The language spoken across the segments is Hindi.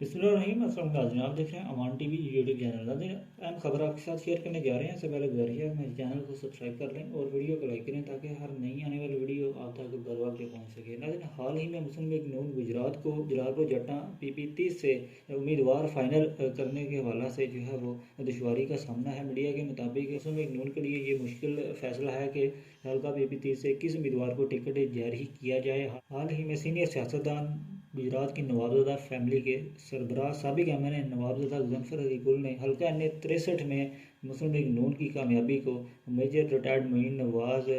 बिस्मिल्लाहिर्रहमानिर्रहीम। अस्सलाम वालेकुम नाज़रीन, आप देख रहे हैं अमान टीवी यूट्यूब चैनल। नाज़रीन, अहम खबर आपके साथ शेयर करने जा रहे हैं। इससे पहले गुजारिश है मेरे चैनल को सब्सक्राइब कर लें और वीडियो को लाइक करें ताकि हर नई आने वाली वीडियो आप तक बर वक्त पहुँच सके। नाज़रीन, हाल ही में मुस्लिम लीग नून गुजरात को जलालपुर जट्टा PP30 से उम्मीदवार फाइनल करने के हवाला से जो है वो दुश्वारी का सामना है। मीडिया के मुताबिक मुस्लिम लीग नून के लिए ये मुश्किल फैसला है कि हल्का PP30 से किस उम्मीदवार को टिकट जारी किया जाए। हाल ही में सीनियर सियासतदान गुजरात की नवाबजादा फैमिली के सरबराह साबिक एमएनए नवाबजादा गजनफर अली गुल ने हल्का N63 में मुस्लिम लीग नून की कामयाबी को मेजर रिटायर्ड मोइन नवाज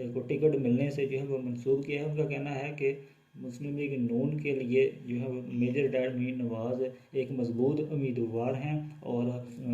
को टिकट मिलने से जो है वो मंसूब किया है। उनका कहना है कि मुस्लिम लीग नून के लिए जो है वो मेजर रिटायर्ड मोइन नवाज एक मजबूत उम्मीदवार हैं और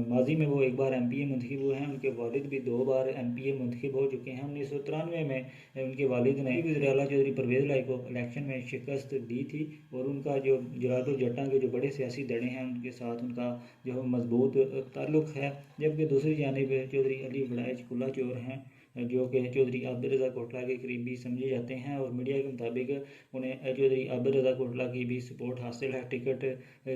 माजी में वो एक बार MPA मुंतखब हुए हैं। उनके वालिद भी 2 बार MPA मुंतखब हो चुके हैं। 1993 में उनके वालिद ने वज़ीर-ए-आला चौधरी परवेज़ लाई को इलेक्शन में शिकस्त दी थी और उनका जो जलालपुर जट्टा के जो बड़े सियासी धड़े हैं उनके साथ उनका जो मजबूत ताल्लुक़ है। जबकि दूसरी जानिब चौधरी अली वड़ाइच कुल्ला चोर हैं जो कि चौधरी आबिद रज़ा कोटला के करीबी समझे जाते हैं और मीडिया के मुताबिक उन्हें चौधरी आबिद रज़ा कोटला की भी सपोर्ट हासिल है टिकट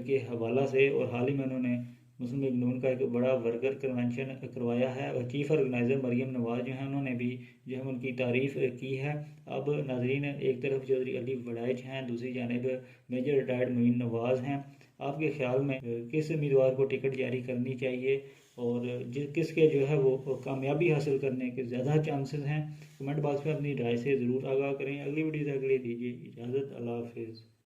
के हवाला से। और हाल ही में उन्होंने मुस्लिम लीग नून का एक बड़ा वर्कर कन्वेंशन करवाया है और चीफ ऑर्गेनाइज़र मरियम नवाज जो हैं उन्होंने भी जो है उनकी तारीफ़ की है। अब नाजरीन, एक तरफ चौधरी अली वड़ाइच हैं, दूसरी जानिब मेजर रिटायर्ड मोइन नवाज हैं। आपके ख्याल में किस उम्मीदवार को टिकट जारी करनी चाहिए और किसके जो है वो कामयाबी हासिल करने के ज़्यादा चांसेस हैं? कमेंट बॉक्स में अपनी राय से ज़रूर आगाह करें। अगली वीडियो तक के लिए दीजिए इजाज़त। अल्लाह हाफिज़।